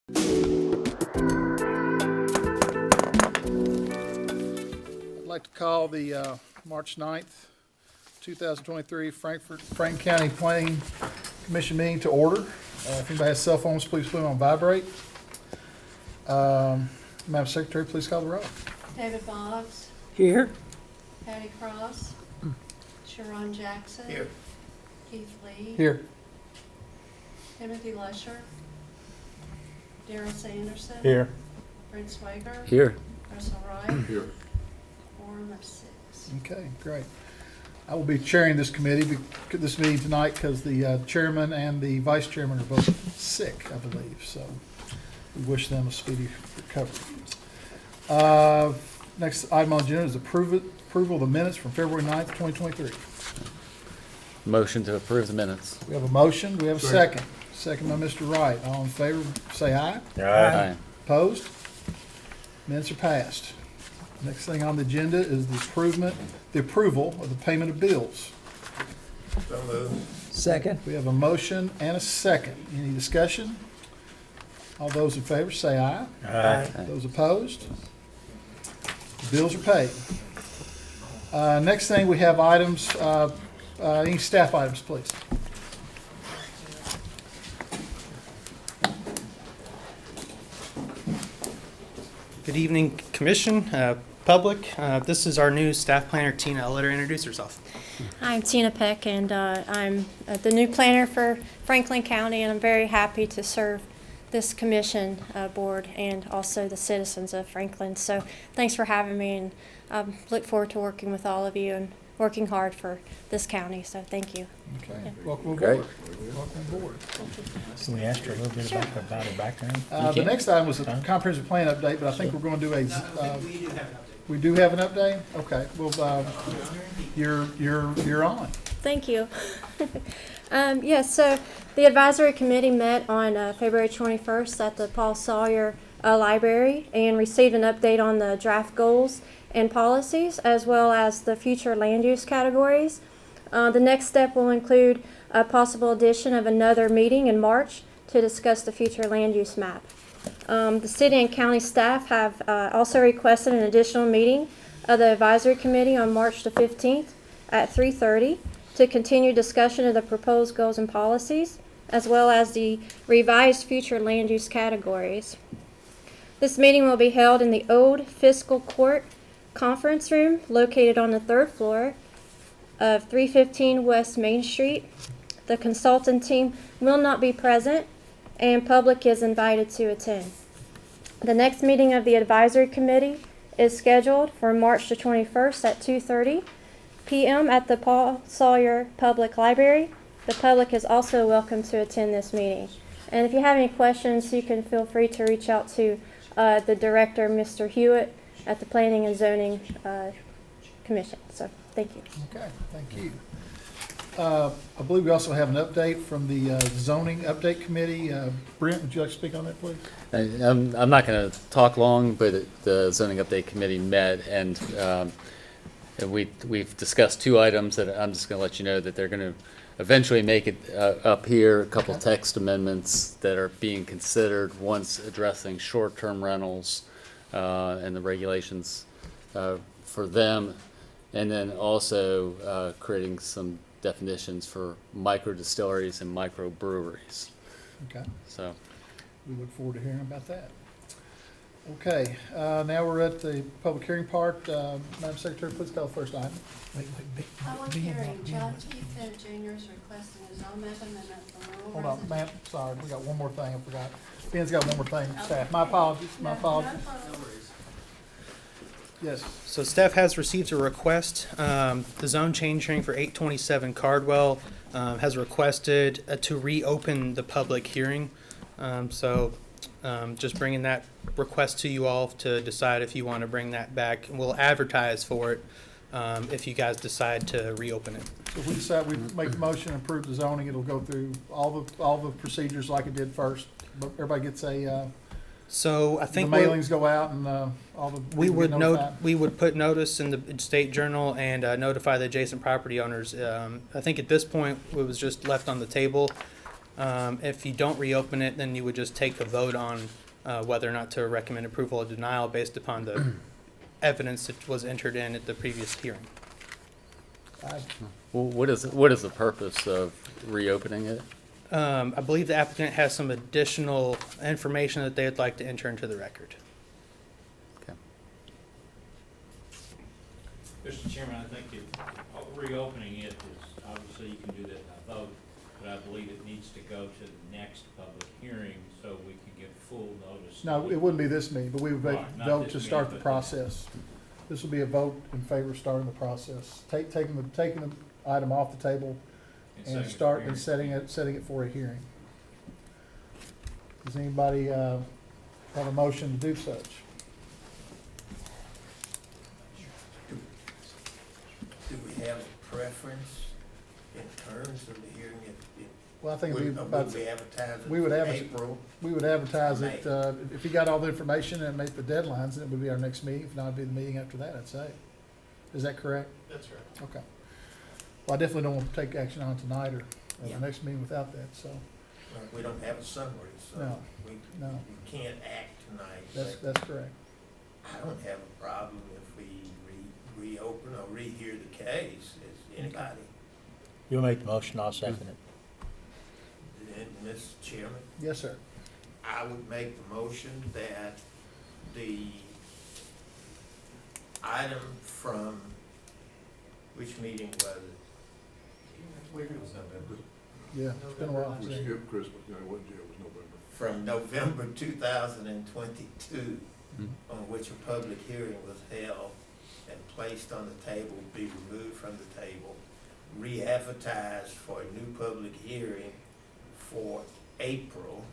I'd like to call the March 9th, 2023 Franklin County Planning Commission meeting to order. If anybody has cell phones, please put them on vibrate. Madam Secretary, please call the roll. David Boggs. Here. Patty Cross. Sharon Jackson. Here. Keith Lee. Here. Timothy Lusher. Darrell Sanderson. Here. Brent Swager. Here. Russell Wright. Here. Quorum of 6. Okay, great. I will be chairing this committee, this meeting tonight, because the chairman and the vice chairman are both sick, I believe. So we wish them a speedy recovery. Next item on the agenda is approval of the minutes from February 9th, 2023. Motion to approve the minutes. We have a motion. We have a Second. second. Second by Mr. Wright. All in favor, say aye. Aye. Opposed? Minutes are passed. Next thing on the agenda is the approval of the payment of bills. So moved. Second. We have a motion and a second. Any discussion? All those in favor say aye. Aye. Those opposed? The bills are paid. Next thing, we have items, any staff items, please. Good evening, Commission, public. This is our new staff planner, Tina. I'll let her introduce herself. I'm Tina Peck, and I'm the new planner for Franklin County, and I'm very happy to serve this commission board and also the citizens of Franklin. So thanks for having me, and look forward to working with all of you and working hard for this county. So thank you. Okay. Yeah. Welcome Great. aboard. Welcome aboard. Can we ask her a little bit Sure. about her background? The next item was a comprehensive plan update, but I think we're going to do a, we do have an update? Okay, well, you're on. Thank you. Yes, so the advisory committee met on February 21st at the Paul Sawyer Library and received an update on the draft goals and policies, as well as the future land use categories. The next step will include a possible addition of another meeting in March to discuss the future land use map. The city and county staff have also requested an additional meeting of the advisory committee on March the 15th at 3:30 to continue discussion of the proposed goals and policies, as well as the revised future land use categories. This meeting will be held in the old fiscal court conference room located on the 3rd floor of 315 West Main Street. The consultant team will not be present, and public is invited to attend. The next meeting of the advisory committee is scheduled for March the 21st at 2:30 p.m. at the Paul Sawyer Public Library. The public is also welcome to attend this meeting. And if you have any questions, you can feel free to reach out to the director, Mr. Hewitt, at the Planning and Zoning Commission. So, thank you. Okay, thank you. I believe we also have an update from the zoning update committee. Brent, would you like to speak on that, please? I'm not going to talk long, but the zoning update committee met, and we've discussed 2 items that I'm just going to let you know that they're going to eventually make it up here. A couple text amendments that are being considered. One's addressing short-term rentals and the regulations for them, and then also creating some definitions for micro distilleries and micro breweries. Okay, So we look forward to hearing about that. Okay, now we're at the public hearing part. Madam Secretary, please call the first item. Public hearing, Judge Keith Jr.'s requesting a zone map amendment from rural Hold on, residential. ma'am, sorry, we got one more thing I forgot. Ben's got one more thing, staff. My apologies, my apologies. Yes, So staff has received a request. The zone change hearing for 827 Cardwell has requested to reopen the public hearing. Just bringing that request to you all to decide if you want to bring that back. And we'll advertise for it if you guys decide to reopen it. so if we decide we make the motion and approve the zoning, it'll go through all the procedures like it did first. But everybody gets a, So I the think mailings go out and all the. we people would get note, notified. we would put notice in the state journal and notify the adjacent property owners. I think at this point, it was just left on the table. If you don't reopen it, then you would just take a vote on whether or not to recommend approval or denial based upon the evidence that was entered in at the previous hearing. Well, what is the purpose of reopening it? I believe the applicant has some additional information that they'd like to enter into the record. Okay. Mr. Chairman, I think reopening it is, obviously you can do that by vote, but I believe it needs to go to the next public hearing so we can get full notice. No, it wouldn't be this meeting, but we would Right, not vote this to start the meeting, but- process. This will be a vote in favor of starting the process, taking the item off the table and setting it for a hearing. Does anybody, have a motion to do such? Do we have a preference in terms of the hearing? Well, I think it'd be Would about, we advertise it we would for advertise- April? we would advertise it, if you got all the information and make the deadlines, then it would be our next meeting. If not, it'd be the meeting after that, I'd say. Is that correct? That's right. Okay. Well, I definitely don't want to take action on tonight or Yeah. the next meeting without that, so, We don't have a summary, so No, we no. can't act tonight. that's correct. I don't have a problem if we reopen or rehear the case. Is anybody? You'll make the motion, I'll second it. Mr. Chairman, Yes, sir. I would make the motion that the item from, which meeting was it? Yeah, it's been a while. We skipped Christmas, you know, it wasn't, it was November. From November 2022, Mhm. on which a public hearing was held and placed on the table, be removed from the table, re-advertised for a new public hearing for April,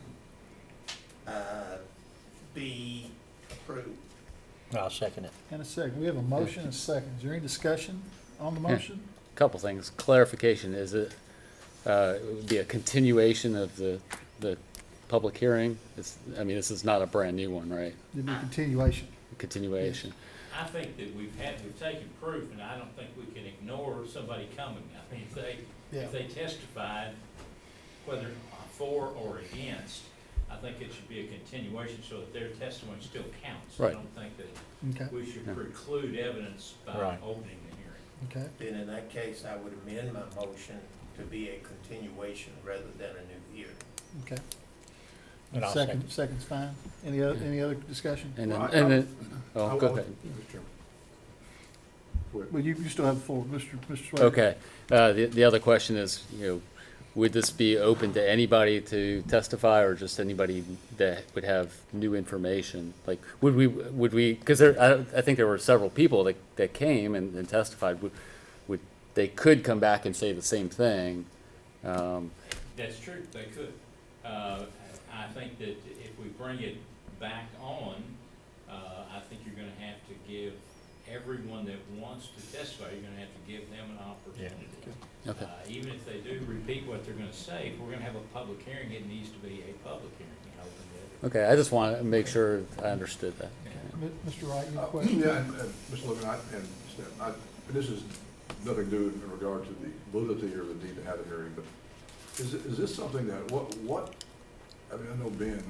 be approved. I'll second it. And a second. We have a motion and a second. Is there any discussion on the Yeah. motion? Couple things. Clarification, is it would be a continuation of the public hearing? I mean, this is not a brand new one, right? It'd be a continuation. Continuation. I think that we've taken proof, and I don't think we can ignore somebody coming. I mean, Yeah. if they testified, whether for or against, I think it should be a continuation so that their testimony still counts. Right. I don't think that Okay, we should Yeah. preclude evidence by Right. opening the hearing. okay. Then in that case, I would amend my motion to be a continuation rather than a new hearing. Okay. And I'll second. Second's fine. Any other discussion? And then, Well, and then, I- oh, go ahead. Mr. Chairman. Quick. Well, you still have the floor, Mr. Swager. Okay. The other question is, would this be open to anybody to testify or just anybody that would have new information? Like, would we, because I think there were several people that came and testified. They could come back and say the same thing. That's true, they could. I think that if we bring it back on, I think you're gonna have to give everyone that wants to testify, you're gonna have to give them an opportunity. Okay. Even if they do repeat what they're gonna say, if we're gonna have a public hearing, it needs to be a public hearing, open to Okay, I just want to make sure I understood that. Mr. Wright, you have a question? Yeah, and Mr. Logan, and Stan, this is nothing to do in regard to the validity or the need to have a hearing, but is this something that, I mean, I know Ben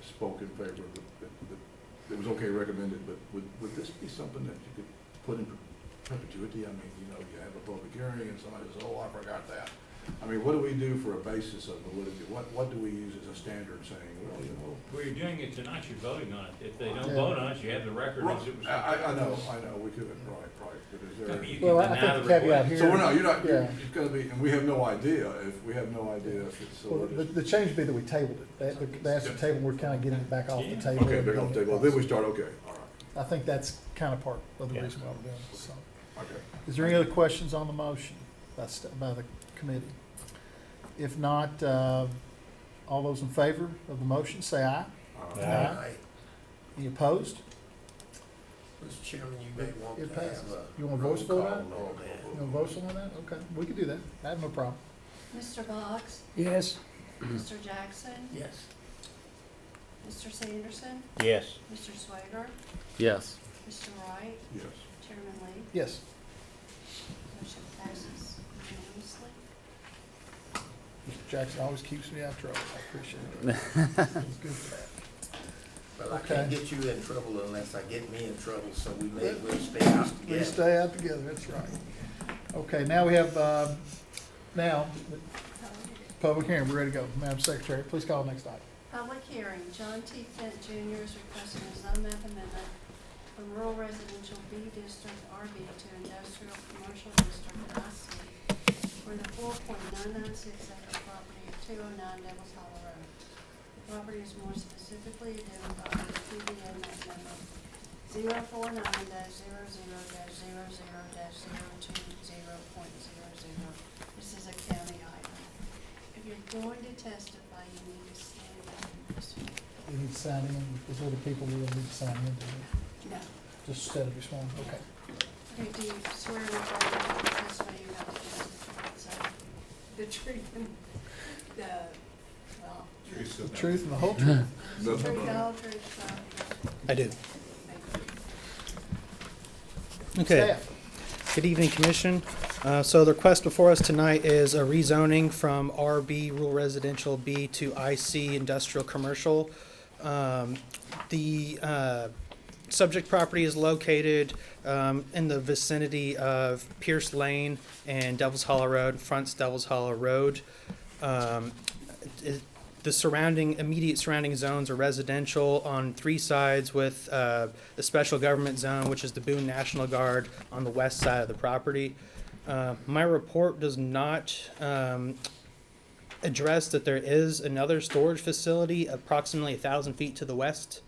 spoke in favor of that it was okay recommended, but would this be something that you could put in perpetuity? I mean, you have a public hearing and somebody says, oh, I forgot that. I mean, what do we do for a basis of validity? What do we use as a standard saying, well, Well, you're doing it tonight, you're voting on it. If they don't Yeah. vote on it, you have the record as it was. I know, we could, right, but is I there? mean, you Well, can I deny think the the caveat request. here. So we're not, Yeah. it's gonna be, and we have no idea if it's, so Well, we're the just. change would be that we tabled it. That's the table, we're kind of getting it back off the table. Okay, back on the table, well, then we start, okay, all right, I think that's kind of part of the Yeah. reason why we're doing this, so. okay. Is there any other questions on the motion by the committee? If not, all those in favor of the motion, say aye. Aye. Any opposed? Mr. Chairman, you may want It to have passes. a You want a roll voice call vote on on that. You want to vote on that? Okay, we can do that. I have no problem. Mr. Boggs, Yes. Mr. Jackson, Yes. Mr. Sanderson, Yes. Mr. Swager, Yes. Mr. Wright, Yes. Chairman Lee. Yes. Motion passes unanimously. Jackson always keeps me out of trouble. I appreciate it. It's good for that. But I Okay. can't get you in trouble unless I get me in trouble, so we may as well stay out We together. stay out together, that's right. Okay, now we have, now, public hearing, we're ready to go. Madam Secretary, please call the next item. Public hearing, John T. Fent Jr. is requesting a zone map amendment from rural residential B district RB to industrial commercial district IC for the 4.996 acre property at 209 Devils Hollow Road. The property is more specifically identified as PBA map number 049-00-00-020.00. This is a county item. If you're going to testify, you need to stand up in this one. You need to sign in, there's other people who don't need to sign in, do they? No. Just instead of sworn, okay. Okay, do you swear or affirm to testify you're not to tell the truth and the, well, The truth and the whole truth. the truth, the whole truth, so, I do. thank you. Okay. Staff. Good evening, Commission. So the request before us tonight is a rezoning from RB Rural Residential B to IC Industrial Commercial. The subject property is located in the vicinity of Pierce Lane and Devils Hollow Road, fronts Devils Hollow Road. The immediate surrounding zones are residential on 3 sides with the special government zone, which is the Boone National Guard on the west side of the property. My report does not address that there is another storage facility approximately 1,000 feet to the west.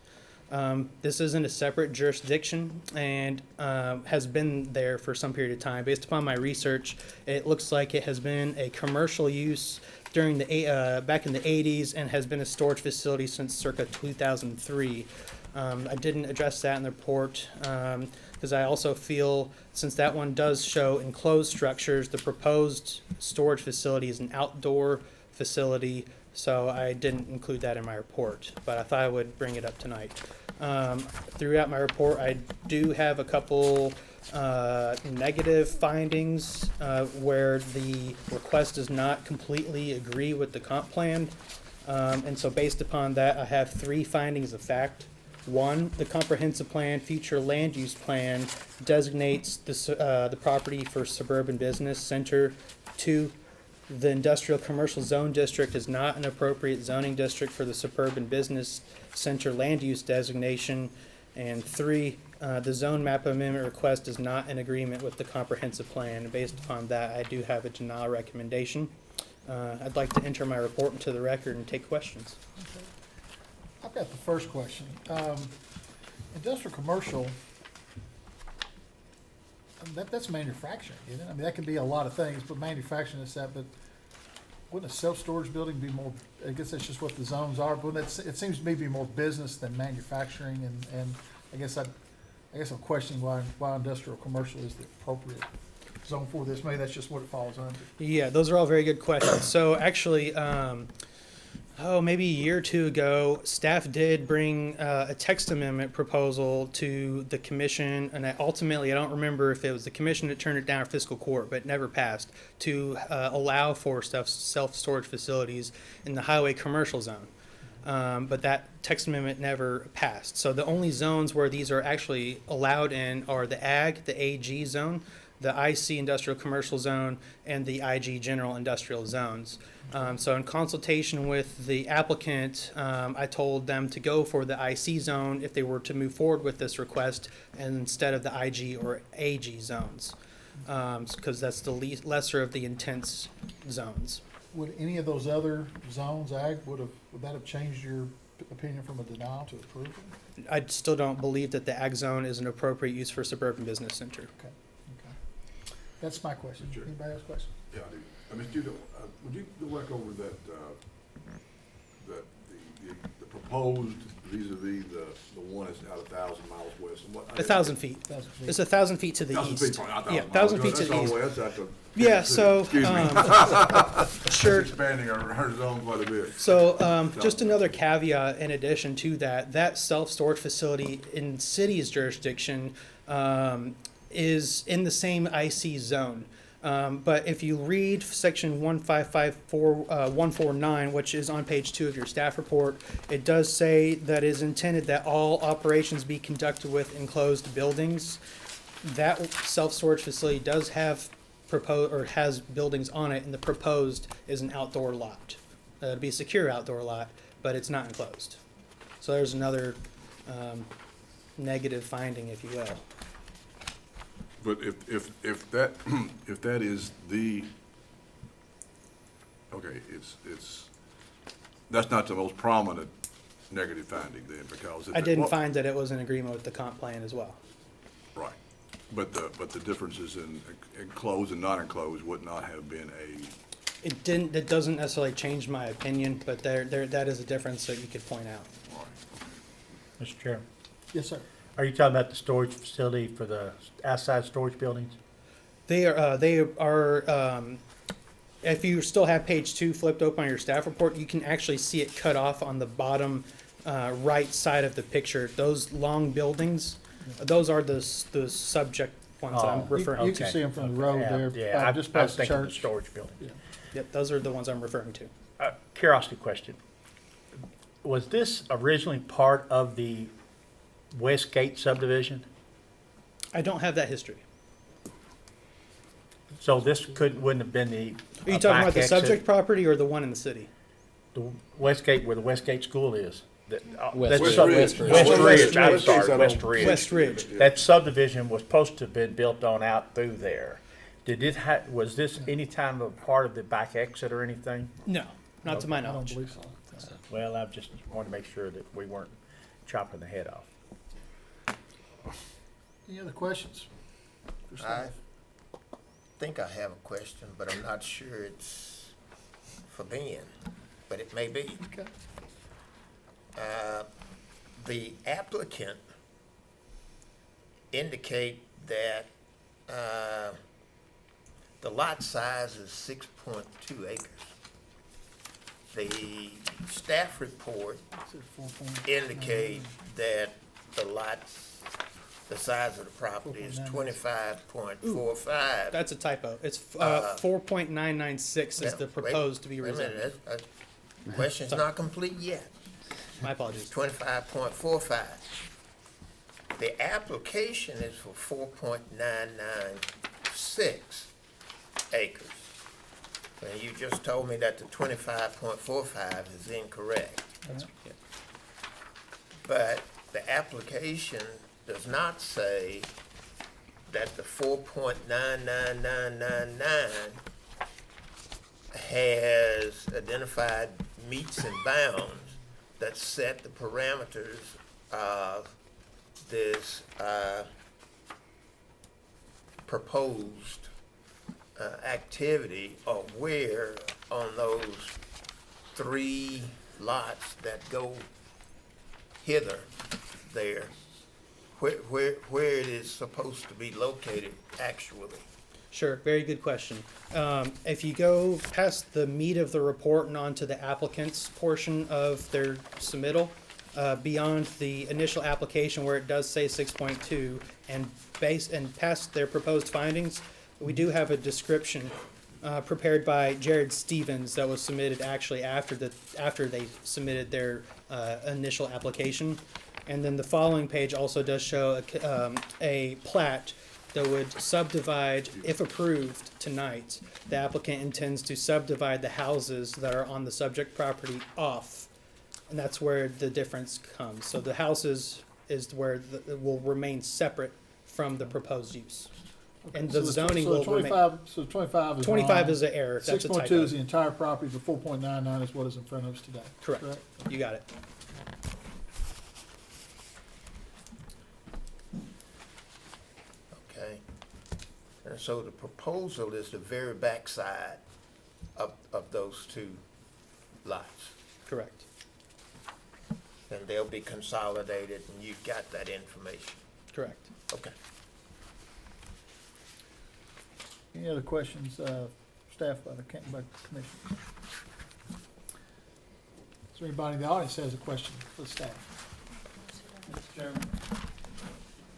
This isn't a separate jurisdiction and has been there for some period of time. Based upon my research, it looks like it has been a commercial use during the back in the 80s and has been a storage facility since circa 2003. I didn't address that in the report because I also feel, since that one does show enclosed structures, the proposed storage facility is an outdoor facility, so I didn't include that in my report, but I thought I would bring it up tonight. Throughout my report, I do have a couple negative findings where the request does not completely agree with the comp plan. And so based upon that, I have 3 findings of fact. 1, the comprehensive plan, future land use plan designates the property for suburban business center. 2, the industrial commercial zone district is not an appropriate zoning district for the suburban business center land use designation. And 3, the zone map amendment request is not in agreement with the comprehensive plan. And based upon that, I do have a denial recommendation. I'd like to enter my report into the record and take questions. Okay. I've got the first question. Industrial commercial, that's manufacturing, isn't it? I mean, that can be a lot of things, but manufacturing is that, but wouldn't a self-storage building be more, I guess that's just what the zones are, but it seems to me to be more business than manufacturing, and I guess I'm questioning why industrial commercial is the appropriate zone for this. Maybe that's just what it falls under. Yeah, those are all very good questions. So actually, maybe a year or 2 ago, staff did bring a text amendment proposal to the commission, and ultimately, I don't remember if it was the commission that turned it down or fiscal court, but it never passed, to allow for self-storage facilities in the highway commercial zone. But that text amendment never passed. So the only zones where these are actually allowed in are the AG, the AG zone, the IC industrial commercial zone, and the IG general industrial zones. So in consultation with the applicant, I told them to go for the IC zone if they were to move forward with this request, and instead of the IG or AG zones, because that's the lesser of the intense zones. Would any of those other zones, ag, would that have changed your opinion from a denial to approval? I still don't believe that the ag zone is an appropriate use for suburban business center. Okay. That's my question. Sure. Anybody else question? Yeah, I do. Would you go back over that, the proposed vis-a-vis the one that's out 1,000 miles west? And what? 1,000 feet. It's 1,000 feet to the 1,000 east. feet, not 1,000 Yeah, miles. 1,000 feet to That's the all east. way, that's out to Yeah, Kansas City. so, Excuse me. Sure. Expanding our zone quite a bit. So, just another caveat in addition to that, that self-storage facility in city's jurisdiction is in the same IC zone. But if you read section 1554149, which is on page 2 of your staff report, it does say that it is intended that all operations be conducted with enclosed buildings. That self-storage facility does have has buildings on it, and the proposed is an outdoor lot. It'd be a secure outdoor lot, but it's not enclosed. So there's another negative finding, if you will. But if that, if that is the, okay, that's not the most prominent negative finding then, because. I didn't find that it was in agreement with the comp plan as well. Right, but the differences in enclosed and non-enclosed would not have been It doesn't necessarily change my opinion, but that is a difference that you could point out. Mr. Chairman, Yes, sir. are you talking about the storage facility for the outside storage buildings? They are, if you still have page 2 flipped open on your staff report, you can actually see it cut off on the bottom right side of the picture. Those long buildings, those are the subject ones that I'm Oh. referring You to. can see them from the road there, Yeah, just I was past the thinking of the church. storage building. Yeah. Yep, those are the ones I'm referring to. Curiosity question. Was this originally part of the Westgate subdivision? I don't have that history. So this wouldn't have been the. Are you talking about the back subject exit? property or the one in the city? The Westgate, where the Westgate School is. West That's Ridge. West West Ridge, I'm Ridge. sorry, West Ridge. West Ridge. That subdivision was supposed to have been built on out through there. Was this any time a part of the back exit or anything? No, not to my I don't knowledge. believe so. Well, I just wanted to make sure that we weren't chopping the head off. Any other questions? for I staff? think I have a question, but I'm not sure it's for Ben, but it may be. Okay. The applicant indicate that the lot size is 6.2 acres. The staff report Is it 4.9? indicate that the size of the property is 25.45. That's a typo. It's 4.996 is the Wait- proposed to be Wait a rezoned. minute, the question's not complete yet. My It's apologies. 25.45. The application is for 4.996 acres. And you just told me that the 25.45 is incorrect. But the application does not say that the 4.99999 has identified meets and bounds that set the parameters of this proposed activity, or where on those 3 lots that go hither there, where it is supposed to be located actually. Sure, very good question. If you go past the meat of the report and onto the applicant's portion of their submittal, beyond the initial application where it does say 6.2 and past their proposed findings, we do have a description prepared by Jared Stevens that was submitted actually after they submitted their initial application. And then the following page also does show a plat that would subdivide, if approved tonight, the applicant intends to subdivide the houses that are on the subject property off. And that's where the difference comes. So the houses is where it will remain separate from the proposed use. And the zoning will remain. So 25 is 25 wrong. is an error. That's a 6.2 typo. is the entire property, the 4.99 is what is in front of us today. Correct. You got it. Okay. And so the proposal is the very backside of those 2 lots. Correct. And they'll be consolidated, and you've got that information. Correct. Okay. Any other questions, staff by the commission? Is there anybody in the audience that has a question for the staff? Mr. Chairman,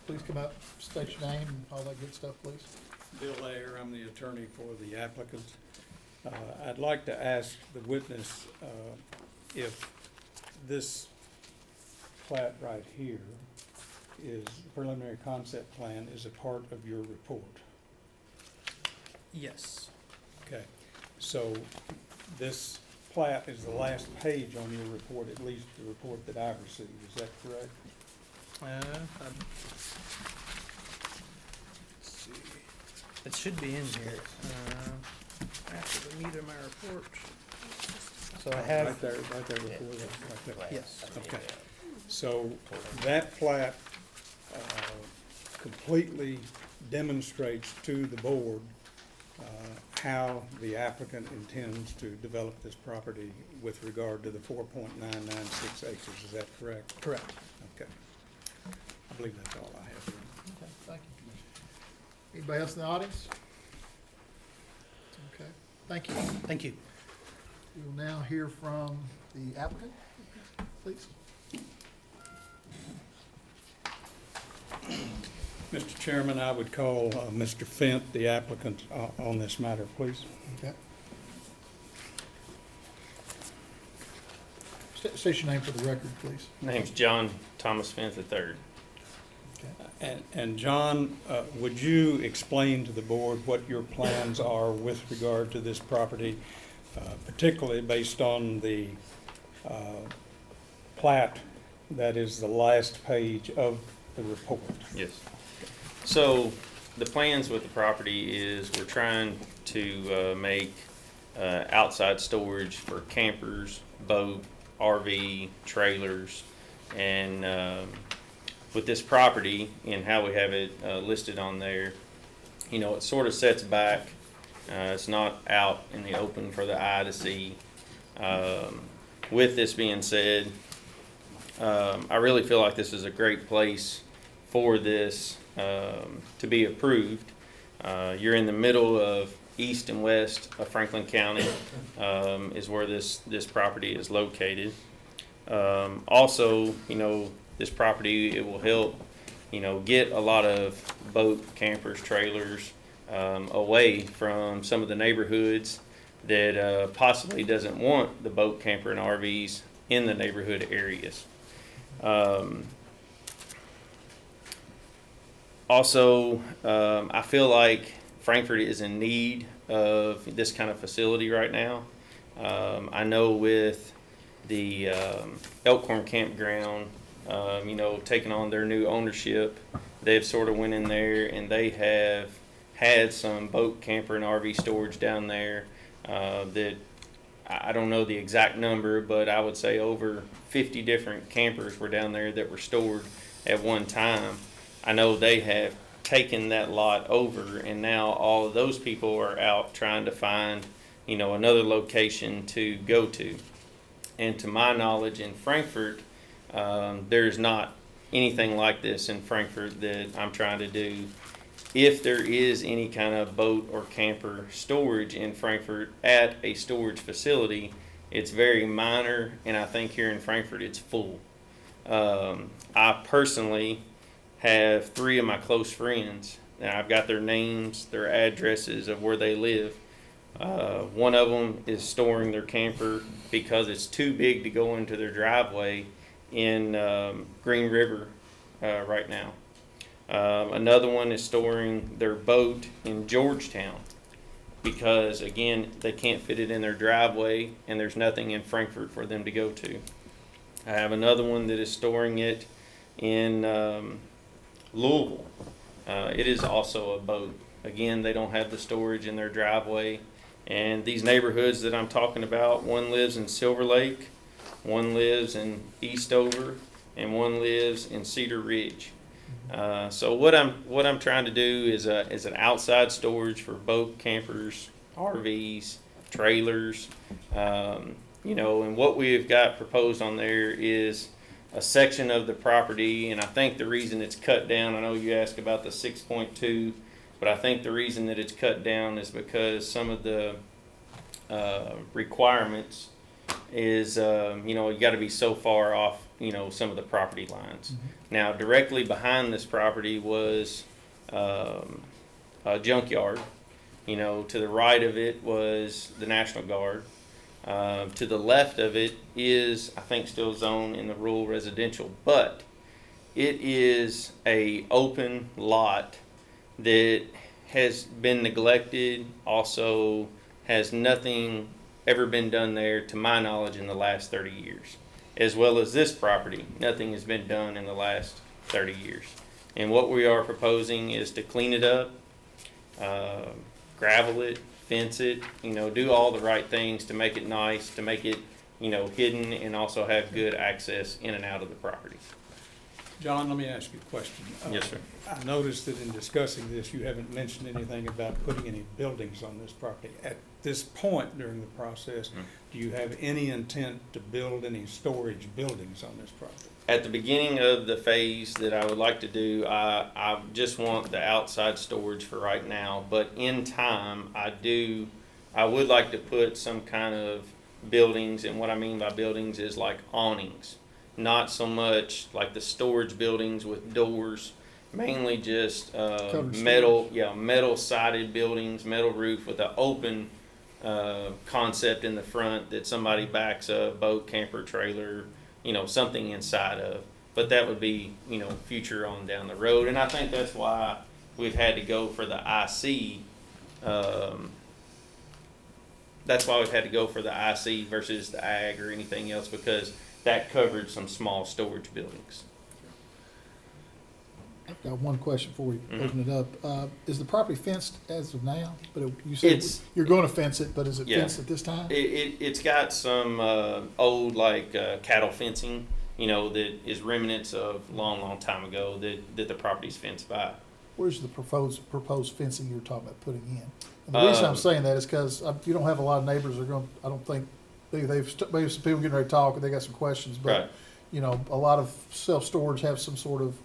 please come up, state your name and all that good stuff, please. Bill Ayer, I'm the attorney for the applicant. I'd like to ask the witness if this plat right here is, preliminary concept plan, is a part of your report. Yes. Okay, so this plat is the last page on your report, at least the report that I've received, is that correct? Let's see. It should be in here. After the meat of my report. So I have, Right there before that, right there. yes. Okay, so that plat completely demonstrates to the board how the applicant intends to develop this property with regard to the 4.996 acres, is that correct? Correct. Okay. I believe that's all I have. Okay, thank you, Commissioner. Anybody else in the audience? Okay, thank you. Thank you. We will now hear from the applicant, please. Mr. Chairman, I would call Mr. Fent, the applicant, on this matter, please. Okay. State your name for the record, please. Name's John Thomas Fenth III. And John, would you explain to the board what your plans are with regard to this property, particularly based on the plat that is the last page of the report? Yes. So the plans with the property is we're trying to make outside storage for campers, boat, RV, trailers, and with this property and how we have it listed on there, you know, it sort of sets back. It's not out in the open for the eye to see. With this being said, I really feel like this is a great place for this to be approved. You're in the middle of east and west of Franklin County is where this property is located. Also, you know, this property, it will help, you know, get a lot of boat, campers, trailers away from some of the neighborhoods that possibly doesn't want the boat, camper, and RVs in the neighborhood areas. Also, I feel like Frankfort is in need of this kind of facility right now. I know with the Elkhorn Campground, you know, taking on their new ownership, they've sort of went in there and they have had some boat, camper, and RV storage down there that I don't know the exact number, but I would say over 50 different campers were down there that were stored at one time. I know they have taken that lot over, and now all of those people are out trying to find, you know, another location to go to. And to my knowledge, in Frankfort, there's not anything like this in Frankfort that I'm trying to do. If there is any kind of boat or camper storage in Frankfort at a storage facility, it's very minor, and I think here in Frankfort it's full. I personally have 3 of my close friends, and I've got their names, their addresses of where they live. One of them is storing their camper because it's too big to go into their driveway in Green River right now. Another one is storing their boat in Georgetown because, again, they can't fit it in their driveway and there's nothing in Frankfort for them to go to. I have another one that is storing it in Louisville. It is also a boat. Again, they don't have the storage in their driveway. And these neighborhoods that I'm talking about, one lives in Silver Lake, one lives in Eastover, and one lives in Cedar Ridge. So what I'm trying to do is an outside storage for boat, campers, RVs, trailers, you know, and what we've got proposed on there is a section of the property, and I think the reason it's cut down, I know you asked about the 6.2, but I think the reason that it's cut down is because some of the requirements is, you know, you got to be so far off, you know, some of the property lines. Mm-hmm. Now, directly behind this property was a junkyard. You know, to the right of it was the National Guard. To the left of it is, I think, still zoned in the rural residential, but it is a open lot that has been neglected. Also, has nothing ever been done there, to my knowledge, in the last 30 years. As well as this property, nothing has been done in the last 30 years. And what we are proposing is to clean it up, gravel it, fence it, you know, do all the right things to make it nice, to make it, you know, hidden, and also have good access in and out of the property. John, let me ask you a question. Yes, sir. I noticed that in discussing this, you haven't mentioned anything about putting any buildings on this property. At this point during the process, do you have any intent to build any storage buildings on this property? At the beginning of the phase that I would like to do, I just want the outside storage for right now, but in time, I would like to put some kind of buildings, and what I mean by buildings is like awnings. Not so much like the storage buildings with doors, mainly just metal sided buildings, metal roof with an open concept in the front that somebody backs a boat, camper, trailer, you know, something inside of. But that would be, you know, future on down the road. And I think that's why we've had to go for the IC. That's why we've had to go for the IC versus the ag or anything else, because that covered some small storage buildings. I've got one question before we open it up. Is the property fenced as of now? But you said you're going to fence it, but is it fenced at this time? It's got some old cattle fencing, you know, that is remnants of long time ago that the property's fenced by. Where's the proposed fencing you're talking about putting in? And the reason I'm saying that is because you don't have a lot of neighbors that are going. I don't think maybe some people getting ready to talk and they got some questions, but Right. you know, a lot of self-storage have some sort of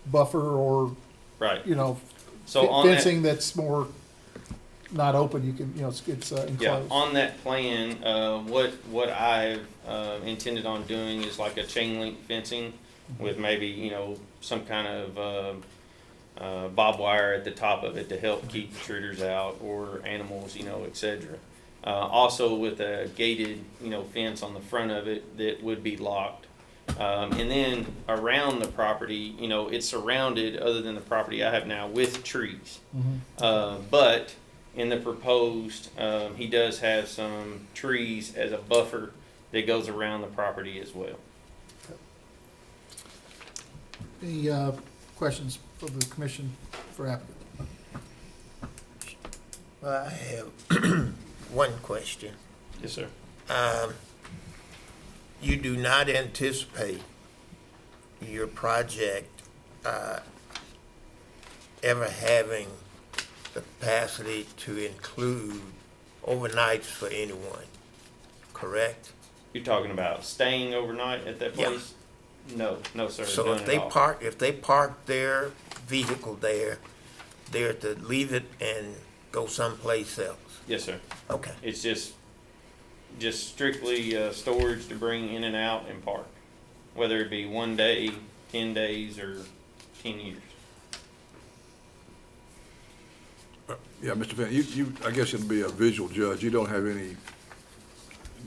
buffer or Right. you know, So on fencing that's more not open. You can, you know, it's enclosed. Yeah, on that plan, what I've intended on doing is like a chain link fencing with maybe, you know, some kind of barbed wire at the top of it to help keep intruders out or animals, you know, etc. Also with a gated, you know, fence on the front of it that would be locked. And then around the property, you know, it's surrounded, other than the property I have now, with trees. But in the proposed, he does have some trees as a buffer that goes around the property as well. Any questions for the commission for applicant? Well, I have one question. Yes, sir. You do not anticipate your project ever having the capacity to include overnights for anyone, correct? You're talking about staying overnight at that Yeah. place? No, sir. So none if at they all. park their vehicle there, they're to leave it and go someplace else? Yes, sir. Okay. It's just strictly storage to bring in and out and park, whether it be 1 day, 10 days, or 10 years. Yeah, Mr. Fenton, I guess it'd be a visual judge. You don't have any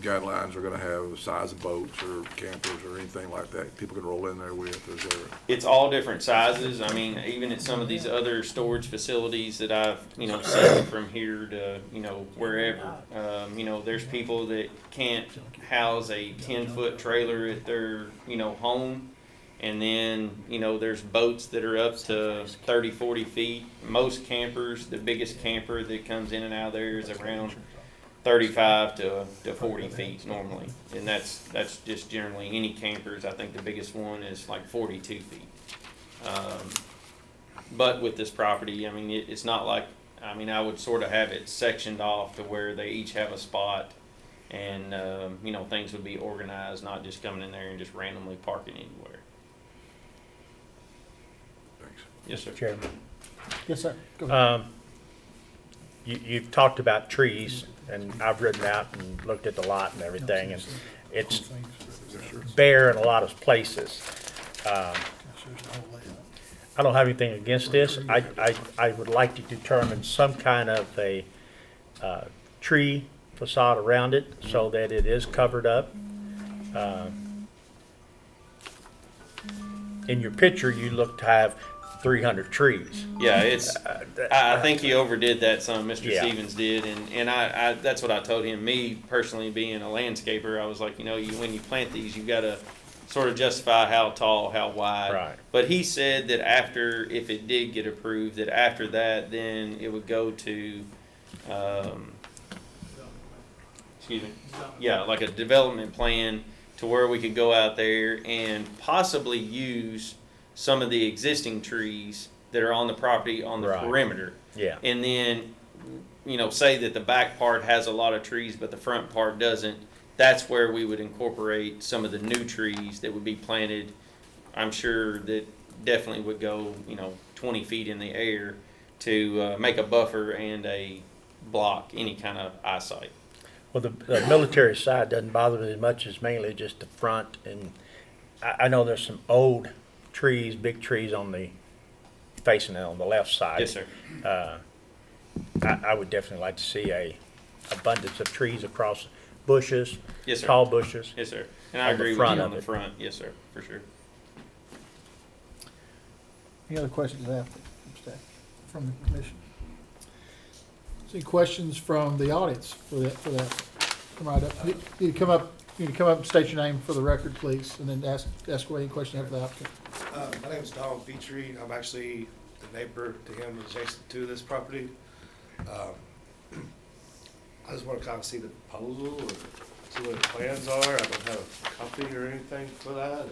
guidelines are gonna have the size of boats or campers or anything like that people can roll in there with, is there? It's all different sizes. I mean, even at some of these other storage facilities that I've, you know, seen from here to, you know, wherever. You know, there's people that can't house a 10-foot trailer at their, you know, home. And then, you know, there's boats that are up to 30, 40 feet. Most campers, the biggest camper that comes in and out of there is around 35 to 40 feet normally. And that's just generally any campers. I think the biggest one is like 42 feet. But with this property, I mean, it's not like, I mean, I would sort of have it sectioned off to where they each have a spot, and, you know, things would be organized, not just coming in there and just randomly parking anywhere. Thanks. Yes, sir. Chairman, Yes, sir. Go ahead. you've talked about trees, and I've ridden out and looked at the lot and everything, and it's bare in a lot of places. I don't have anything against this. I would like to determine some kind of a tree facade around it so that it is covered up. In your picture, you look to have 300 trees. Yeah, it's, I think he overdid that some, Mr. Yeah. Stevens did, and I, that's what I told him. Me personally being a landscaper, I was like, you know, when you plant these, you gotta sort of justify how tall, how wide. Right. But he said that after, if it did get approved, that after that, then it would go to, excuse me, yeah, like a development plan to where we could go out there and possibly use some of the existing trees that are on the property on the Right. perimeter. Yeah. And then, you know, say that the back part has a lot of trees, but the front part doesn't. That's where we would incorporate some of the new trees that would be planted. I'm sure that definitely would go, you know, 20 feet in the air to make a buffer and a block any kind of eyesight. Well, the military side doesn't bother me as much as mainly just the front. And I know there's some old trees, big trees on the facing it on the left side. Yes, sir. I would definitely like to see a abundance of trees across bushes, Yes, sir. tall bushes. Yes, sir. And I On the agree with front you of on the it. front. Yes, sir, for sure. Any other questions from the commission? Any questions from the audience for that? Come right up. You need to come up and state your name for the record, please, and then ask away any question you have for the applicant. My name is Donald Petrie. I'm actually the neighbor to him adjacent to this property. I just want to kind of see the proposal or see what the plans are. I don't have a copy or anything for that.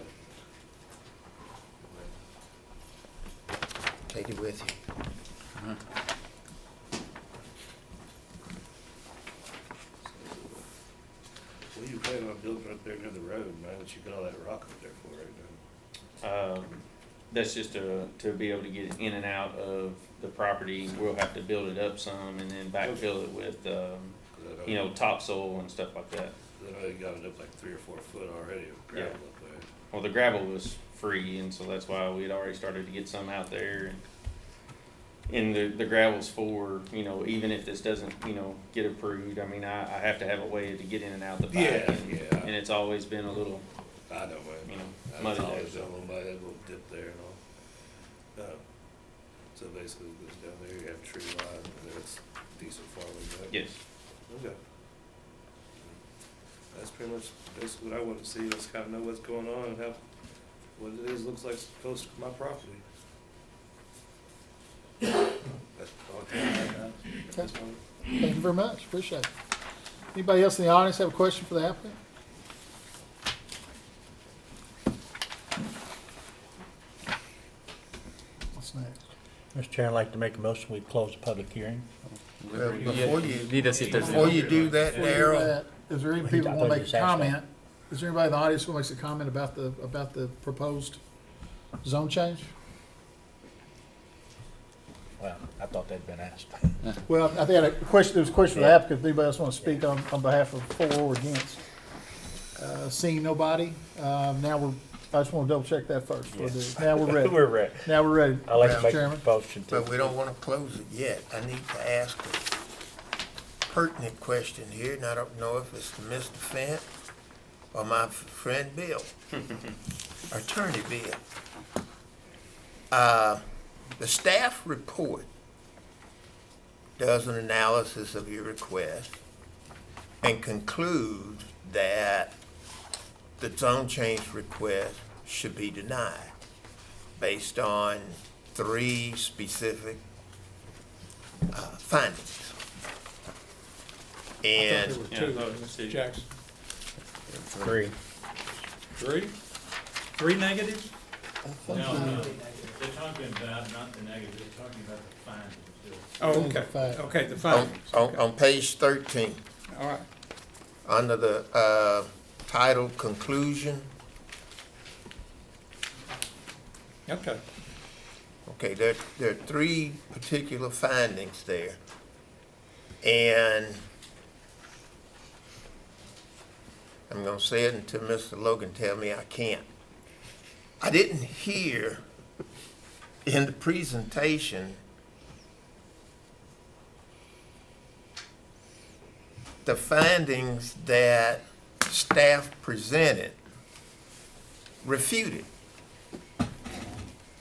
Take it with you. What are you planning on building up there near the road, man, that you got all that rock up there for right now? That's just to be able to get in and out of the property. We'll have to build it up some and then backfill it with, you know, topsoil and stuff like that. I know you got it up like 3 or 4 foot already of gravel up there. Well, the gravel was free, and so that's why we had already started to get some out there. And the gravel's for, you know, even if this doesn't, you know, get approved, I mean, I have to have a way to get in and out the back. Yeah. And it's always been a little, I know, man. you know, It's muddy there. always So. been a little muddy, a little dip there and all. So basically it goes down there, you have tree line, and then it's decent farming, right? Yes. Okay. That's pretty much basically what I want to see, just kind of know what's going on and how, what it is, looks like it's close to my property. That's all I have. That's all. Thank you very much, appreciate it. Anybody else in the audience have a question for the applicant? What's next? Mr. Chair, I'd like to make a motion, we close the public hearing. Well, before Need to see if there's before you do that, Before we do Darrell, that, is there any I people who want thought to you make just a asked that. comment? Is there anybody in the audience who makes a comment about the proposed zone change? Well, I thought that'd been asked. Well, I think I had a question, there was a question for the Yeah. applicant, if anybody else want to speak on behalf of for or against. Seeing nobody, I just want to double check that first. Now we're ready. We're ready. Now we're ready, I'd like to Mr. make Chairman. a motion to. but we don't want to close it yet. I need to ask a pertinent question here, and I don't know if it's to Mr. Fent or my friend Bill, Attorney Bill. The staff report does an analysis of your request and concludes that the zone change request should be denied based on 3 specific findings. And Yeah, let's see. Jackson. 3. Three negatives? No, they're talking about not the negative, they're talking about the findings. Oh, Those are okay, facts. okay, the on, findings. on page 13, All right. under the title conclusion, Okay. okay, there are 3 particular findings there. And I'm gonna say it until Mr. Logan tell me I can't. I didn't hear in the presentation, the findings that staff presented refuted.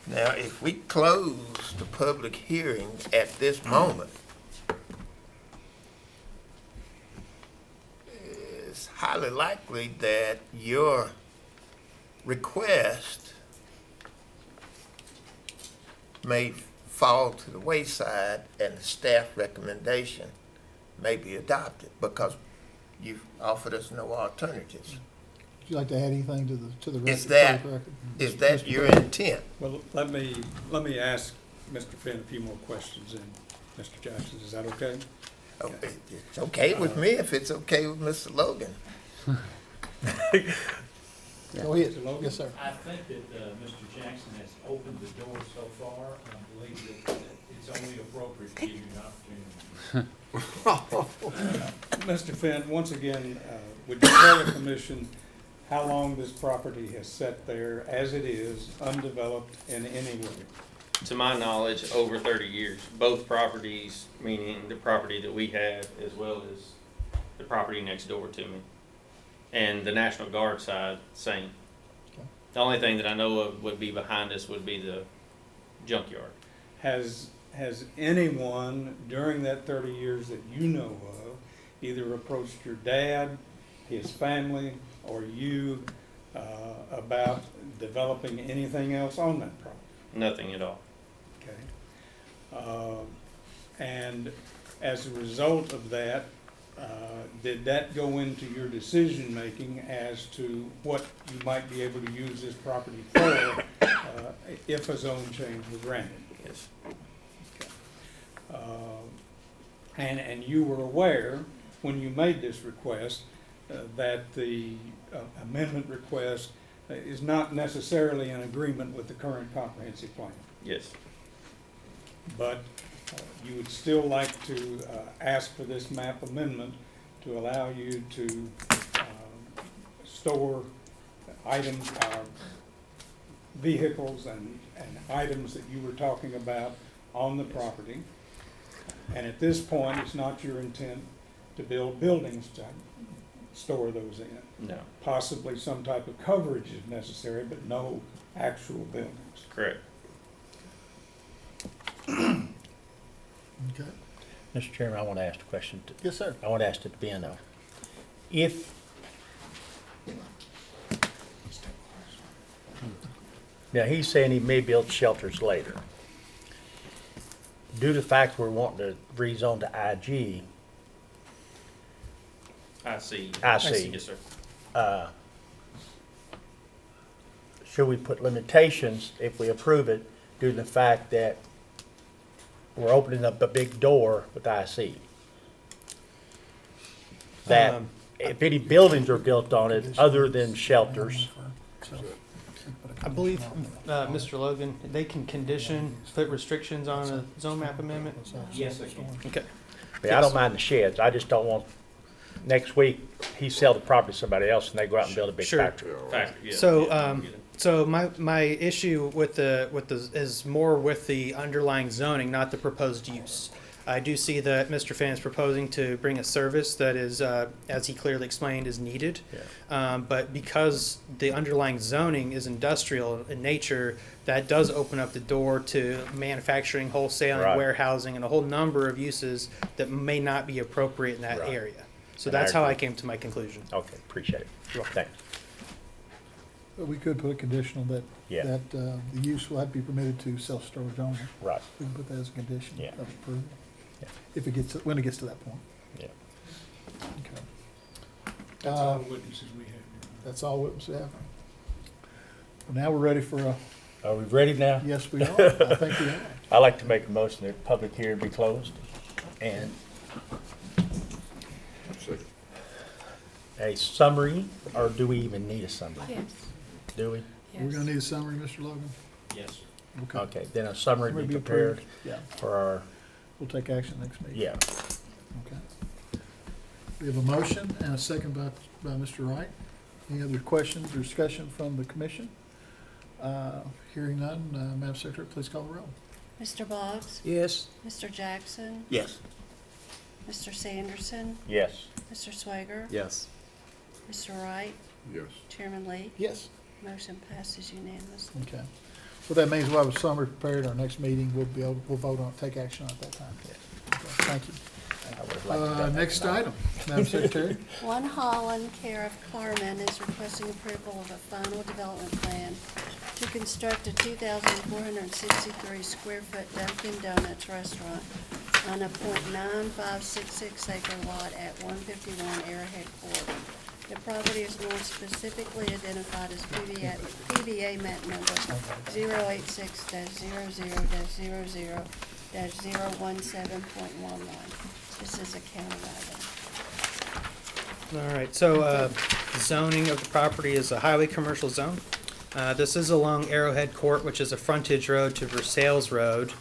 Now, if we close the public hearing at this moment, it's highly likely that your request may fall to the wayside and the staff recommendation may be adopted because you've offered us no alternatives. Would you like to add anything to the record? Is that- for the record? Is that your intent? Well, let me ask Mr. Finn a few more questions, and Mr. Jackson, is that okay? Oh, it's okay with me if it's okay with Mr. Logan. Go ahead. Mr. Logan? Yes, sir. I think that Mr. Jackson has opened the door so far, and I believe that it's only appropriate to give you an opportunity. Mr. Finn, once again, would you tell the commission how long this property has sat there as it is, undeveloped in any way? To my knowledge, over 30 years. Both properties, meaning the property that we have as well as the property next door to me. And the National Guard side, same. Okay. The only thing that I know of would be behind us would be the junkyard. Has anyone during that 30 years that you know of either approached your dad, his family, or you about developing anything else on that property? Nothing at all. Okay. And as a result of that, did that go into your decision-making as to what you might be able to use this property for if a zone change were granted? Yes. And you were aware, when you made this request, that the amendment request is not necessarily in agreement with the current comprehensive plan. Yes. But you would still like to ask for this map amendment to allow you to store items, vehicles and items that you were talking about on the property. And at this point, it's not your intent to build buildings to store those in. No. Possibly some type of coverage is necessary, but no actual buildings. Correct. Okay. Mr. Chairman, I want to ask a question. Yes, sir. I want to ask it to Ben, though. If, now he's saying he may build shelters later. Due to the fact we're wanting to rezone to IG, I see. I see. Yes, sir. should we put limitations if we approve it due to the fact that we're opening up a big door with IC? That if any buildings are built on it other than shelters, I believe, Mr. Logan, they can condition, put restrictions on a zone map amendment? Yes, I can. Okay. I don't mind the sheds, I just don't want, next week, he sell the property to somebody else and they go out and build a big Sure. factory. Factory, yeah. So, Yeah, I get it. So my issue with the is more with the underlying zoning, not the proposed use. I do see that Mr. Fan is proposing to bring a service that is, as he clearly explained, is needed. Yeah. But because the underlying zoning is industrial in nature, that does open up the door to manufacturing, wholesaling, Right. warehousing, and a whole number of uses that may not be appropriate in that Right. area. So And I that's how I agree. came to my conclusion. Okay, appreciate it. You're welcome. Thanks. But we could put a conditional that, Yeah. that the use will have to be permitted to self-storage only. Right, We can put that as a condition Yeah. of approval. Yeah. If it gets, when it gets to that point. yeah. Okay. That's all the witnesses we have here. That's all witnesses have. Well, now we're ready for a, Are we ready now? yes, we are. I think we are. I'd like to make a motion that public hearing be closed and a summary, or do we even need a summary? Yes, Do we? We're gonna need a summary, Mr. Logan? Yes, sir. Okay. Okay, then a summary Summary be be prepared approved. Yeah, for our, we'll take action next meeting. yeah. Okay. We have a motion and a second by Mr. Wright. Any other questions or discussion from the commission? Hearing none, Madam Secretary, please call the roll. Mr. Boggs? Yes. Mr. Jackson? Yes. Mr. Sanderson? Yes. Mr. Swager? Yes. Mr. Wright? Yes. Chairman Lee? Yes. Motion passes unanimously. Okay. What that means, we'll have a summary prepared. Our next meeting, we'll vote on, take action on it at that time. Okay, thank you. I would have liked to have done that Next tonight. item, Madam Secretary. One Holland, care of Carmen, is requesting approval of a final development plan to construct a 2,463 square foot Dunkin' Donuts restaurant on a .9566 acre lot at 151 Arrowhead Court. The property is more specifically identified as PBA map number 086-00-00-017.11. This is a county item. All right, so zoning of the property is a highway commercial zone. This is along Arrowhead Court, which is a frontage road to Versailles Road.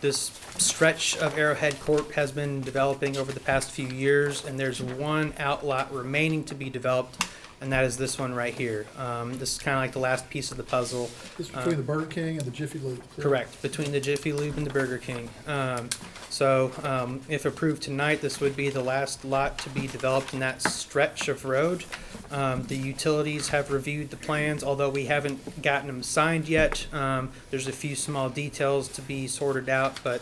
This stretch of Arrowhead Court has been developing over the past few years, and there's one outlot remaining to be developed, and that is this one right here. This is kind of like the last piece of the puzzle. This is between the Burger King and the Jiffy Lube. Correct, between the Jiffy Lube and the Burger King. If approved tonight, this would be the last lot to be developed in that stretch of road. The utilities have reviewed the plans, although we haven't gotten them signed yet. There's a few small details to be sorted out, but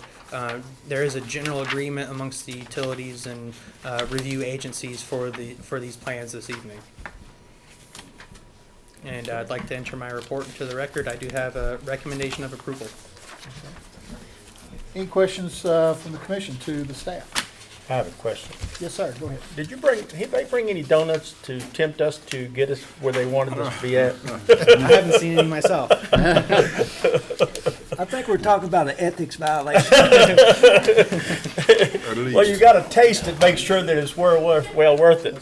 there is a general agreement amongst the utilities and review agencies for these plans this evening. And I'd like to enter my report into the record. I do have a recommendation of approval. Any questions from the commission to the staff? I have a question. Yes, sir, go ahead. Did they bring any donuts to tempt us to get us where they wanted us to be at? I haven't seen any myself. I think we're talking about an ethics violation. At least. Well, you gotta taste it, make sure that it's well worth it.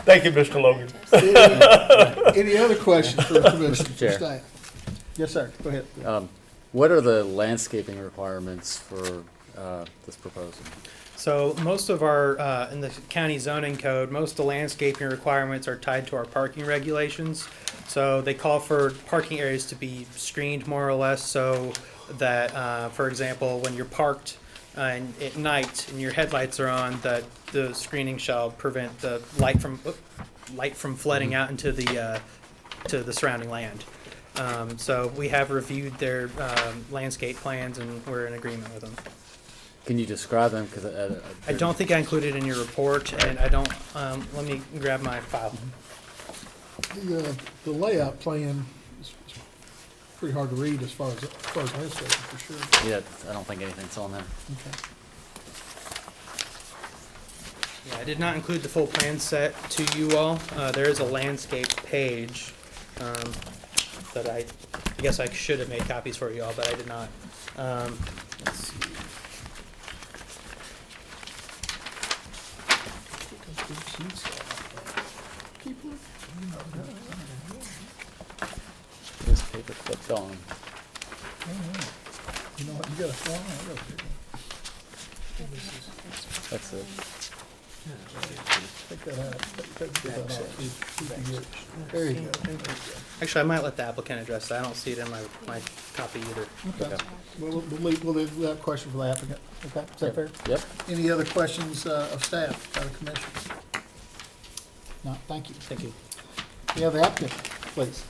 Thank you, Mr. Logan. Any other questions for the commission, for Chair. staff? Yes, sir, go ahead. What are the landscaping requirements for this proposal? So most of our, in the county zoning code, most of the landscaping requirements are tied to our parking regulations. So they call for parking areas to be screened more or less so that, for example, when you're parked at night and your headlights are on, that the screening shall prevent the light from flooding out into the to the surrounding land. So we have reviewed their landscape plans and we're in agreement with them. Can you describe them? Because I don't think I included it in your report, and I don't. Let me grab my file. The layout plan is pretty hard to read as far as landscaping, for sure. Yeah, I don't think anything's on there. Okay. Yeah, I did not include the full plan set to you all. There is a landscape page that I guess I should have made copies for you all, but I did not. Let's see. This paper clipped on. You know what, you got a form? I got a big one. That's it. Take that out. Take that off. See if you can get it. There you go. Actually, I might let the applicant address that. I don't see it in my copy either. Okay. We'll have a question for the applicant. Okay, is that fair? Yep. Any other questions of staff by the commission? No, thank you. Thank you. Any other applicant, please?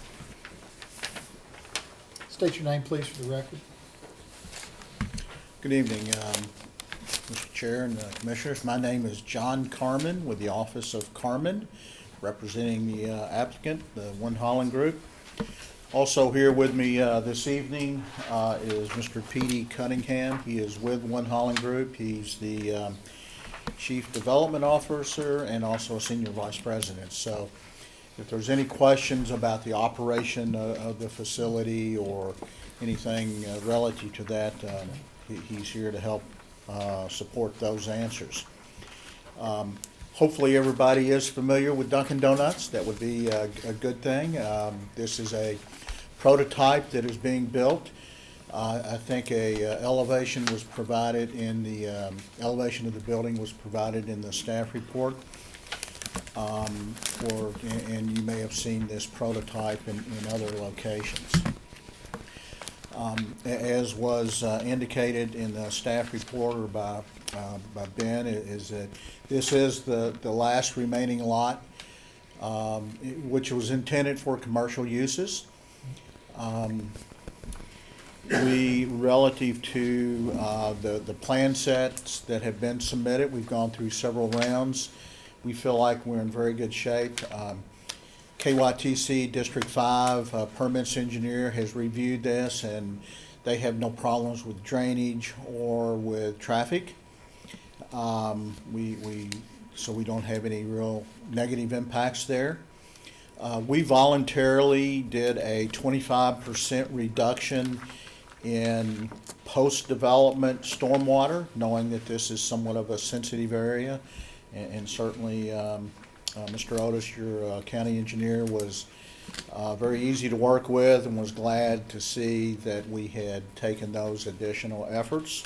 State your name, please, for the record. Good evening, Mr. Chair and Commissioners. My name is John Carmen with the Office of Carmen, representing the applicant, the One Holland Group. Also here with me this evening is Mr. P.D. Cunningham. He is with One Holland Group. He's the Chief Development Officer and also a Senior Vice President. So if there's any questions about the operation of the facility or anything relative to that, he's here to help support those answers. Hopefully everybody is familiar with Dunkin' Donuts. That would be a good thing. This is a prototype that is being built. I think a elevation was provided in the elevation of the building was provided in the staff report. and you may have seen this prototype in other locations. As was indicated in the staff report or by Ben, is that this is the last remaining lot, which was intended for commercial uses. Relative to the plan sets that have been submitted, we've gone through several rounds. We feel like we're in very good shape. KYTC District 5 permits engineer has reviewed this, and they have no problems with drainage or with traffic. So we don't have any real negative impacts there. We voluntarily did a 25% reduction in post-development stormwater, knowing that this is somewhat of a sensitive area, and certainly Mr. Otis, your county engineer, was very easy to work with and was glad to see that we had taken those additional efforts.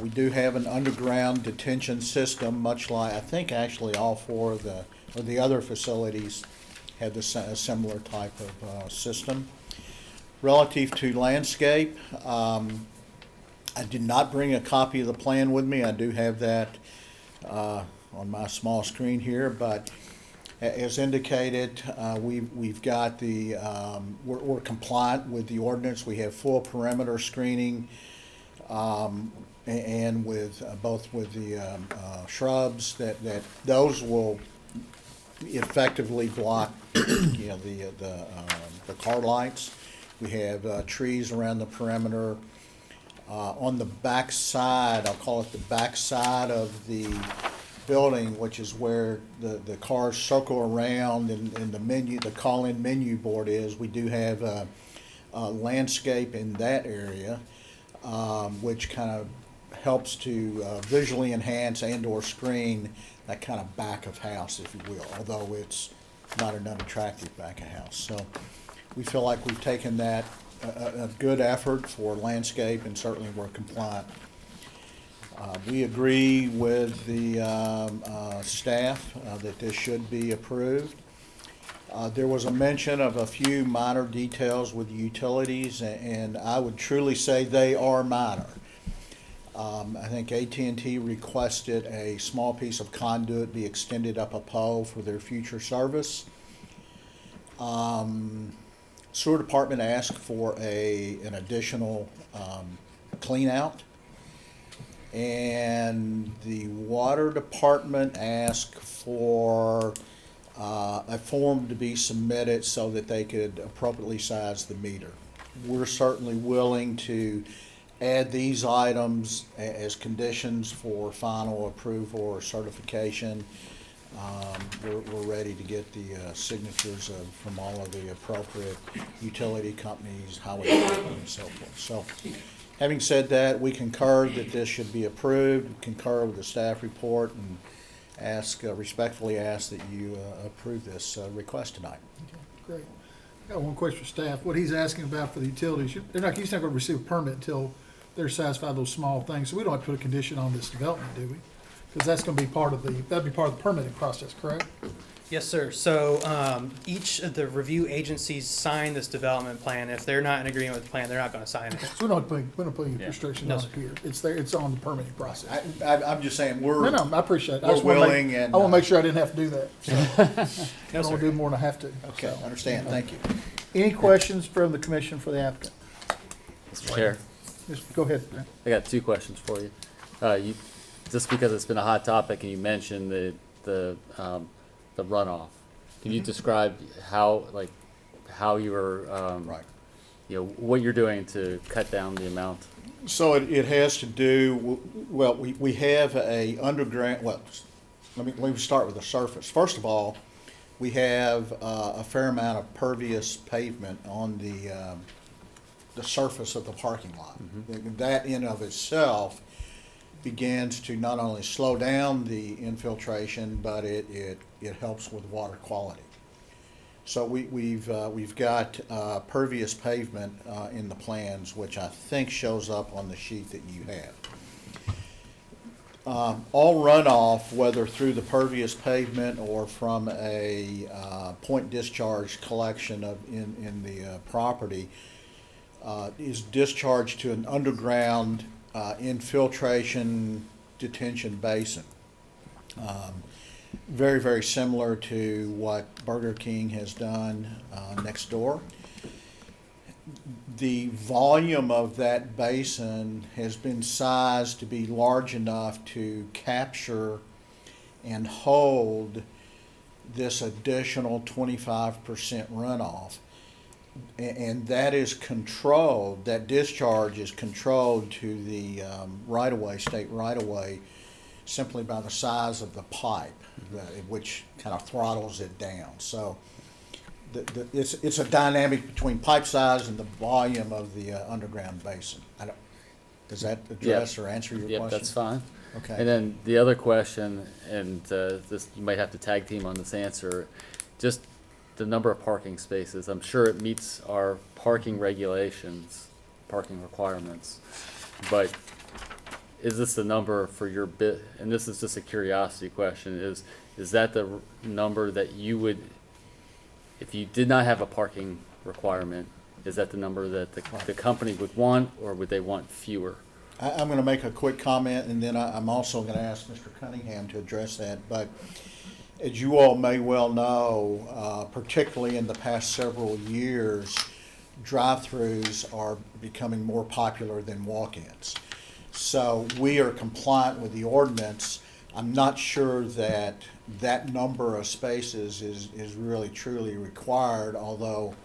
We do have an underground detention system, much like, I think actually all four of the other facilities have a similar type of system. Relative to landscape, I did not bring a copy of the plan with me. I do have that on my small screen here, but as indicated, we've got we're compliant with the ordinance. We have full perimeter screening, and with both with the shrubs that those will effectively block the car lights. We have trees around the perimeter. On the back side, I'll call it the back side of the building, which is where the cars circle around and the call-in menu board is. We do have a landscape in that area, which kind of helps to visually enhance and/or screen that kind of back of house, if you will, although it's not an unattractive back of house. So we feel like we've taken that a good effort for landscape, and certainly we're compliant. We agree with the staff that this should be approved. There was a mention of a few minor details with utilities, and I would truly say they are minor. I think AT&T requested a small piece of conduit be extended up a pole for their future service. Sewer department asked for an additional clean out, and the water department asked for a form to be submitted so that they could appropriately size the meter. We're certainly willing to add these items as conditions for final approval or certification. We're ready to get the signatures from all of the appropriate utility companies, highway department, and so forth. So, having said that, we concur that this should be approved. We concur with the staff report, and respectfully ask that you approve this request tonight. Okay, great. I got one question for staff. What he's asking about for the utilities, he's not going to receive a permit until they're satisfied those small things. So we don't have to put a condition on this development, do we? Because that's going to be that'd be part of the permitting process, correct? Yes, sir. So each of the review agencies sign this development plan. If they're not in agreement with the plan, they're not going to sign it. So we don't put any restrictions No, on sir. it here. It's there. It's on the permitting process. I'm just saying I appreciate it. I we're just wanna willing make, and, I want to make sure I didn't have to do that. So. I don't sir. want to do more than I have to. Okay, So. understand. Thank you. Any questions from the commission for the applicant? Mr. Chair, Just go ahead. I got two questions for you. Just because it's been a hot topic and you mentioned the runoff, can you describe how you were, Right. what you're doing to cut down the amount? So it has to do, well, we have a underground, well, let me start with the surface. First of all, we have a fair amount of pervious pavement on the surface of the parking lot. Mm-hmm. That in of itself begins to not only slow down the infiltration, but it helps with water quality. So we've got pervious pavement in the plans, which I think shows up on the sheet that you have. All runoff, whether through the pervious pavement or from a point discharge collection in the property, is discharged to an underground infiltration detention basin. Very, very similar to what Burger King has done next door. The volume of that basin has been sized to be large enough to capture and hold this additional 25% runoff. And that is controlled, that discharge is controlled to the right-of-way, state right-of-way, simply by the size of the pipe, which kind of throttles it down. So it's a dynamic between pipe size and the volume of the underground basin. Does that address or answer your question? Yep, that's fine. Okay. And then the other question, and this, you might have to tag team on this answer, just the number of parking spaces. I'm sure it meets our parking regulations, parking requirements, but is this the number for your bit? And this is just a curiosity question. Is that the number that you would, if you did not have a parking requirement, is that the number that the company would want, or would they want fewer? I'm going to make a quick comment, and then I'm also going to ask Mr. Cunningham to address that. But as you all may well know, particularly in the past several years, drive-throughs are becoming more popular than walk-ins. So we are compliant with the ordinance. I'm not sure that that number of spaces is really truly required, although,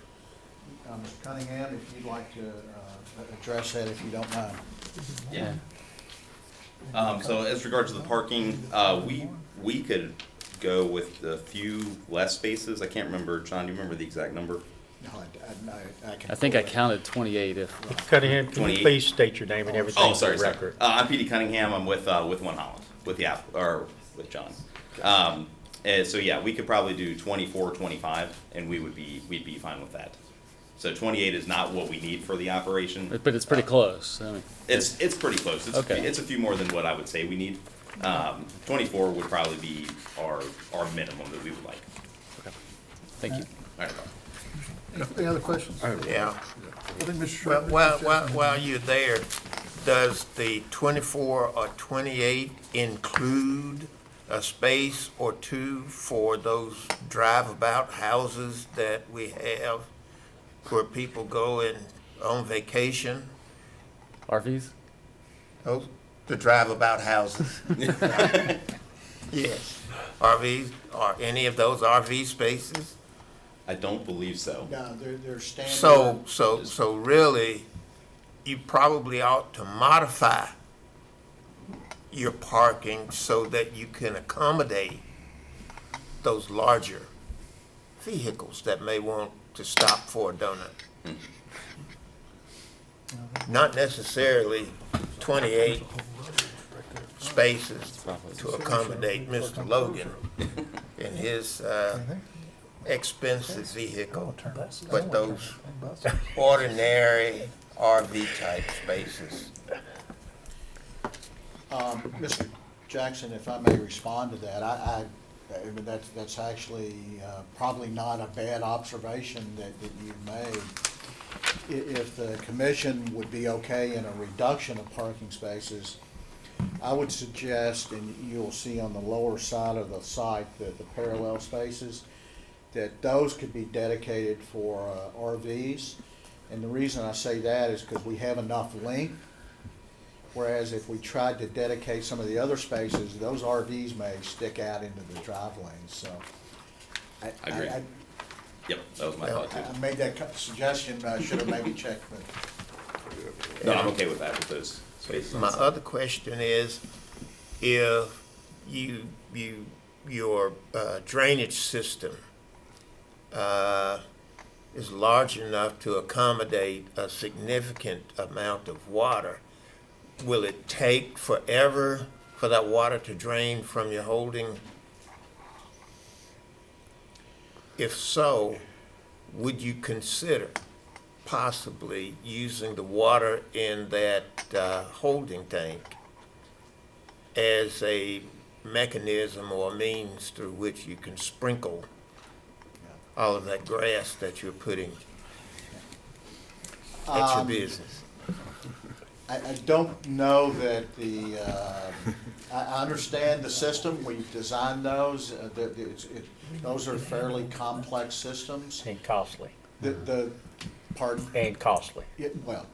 Mr. Cunningham, if you'd like to address that, if you don't mind. Yeah. So as regards to the parking, we could go with a few less spaces. I can't remember, John, do you remember the exact number? No, I can. I think I counted 28. If Cunningham, can you 28. please state your name and everything Oh, for sorry, the sorry. record? I'm P.D. Cunningham. I'm with One Holland, with the app, or with John. And so yeah, we could probably do 24, 25, and we'd be fine with that. So 28 is not what we need for the operation. but it's pretty close. I mean, It's pretty close. Okay. It's a few more than what I would say we need. 24 would probably be our minimum that we would like. okay. Thank you. All right. Any other questions? Yeah. I think Mr. Well, Shriver- while you're there, does the 24 or 28 include a space or two for those drive-about houses that we have where people go in on vacation? RVs? Those, the drive-about houses? Yes. RVs, are any of those RV spaces? I don't believe so. No, they're standard. So really, you probably ought to modify your parking so that you can accommodate those larger vehicles that may want to stop for a donut. Not necessarily 28 spaces to accommodate Mr. Logan in his expensive vehicle, but those ordinary RV type spaces. Mr. Jackson, if I may respond to that, I mean, that's actually probably not a bad observation that you've made. If the commission would be okay in a reduction of parking spaces, I would suggest, and you'll see on the lower side of the site, the parallel spaces, that those could be dedicated for RVs. And the reason I say that is because we have enough length, whereas if we tried to dedicate some of the other spaces, those RVs may stick out into the drive lanes, so. I agree. Yep, that was my thought too. I made that suggestion, I should have maybe checked, but. No, I'm okay with that, with those spaces. My other question is, if your drainage system is large enough to accommodate a significant amount of water, will it take forever for that water to drain from your holding? If so, would you consider possibly using the water in that holding tank as a mechanism or a means through which you can sprinkle all of that grass that you're putting at your business? I don't know that the, I understand the system, we've designed those, those are fairly complex systems. And costly. Pardon? And costly. Well,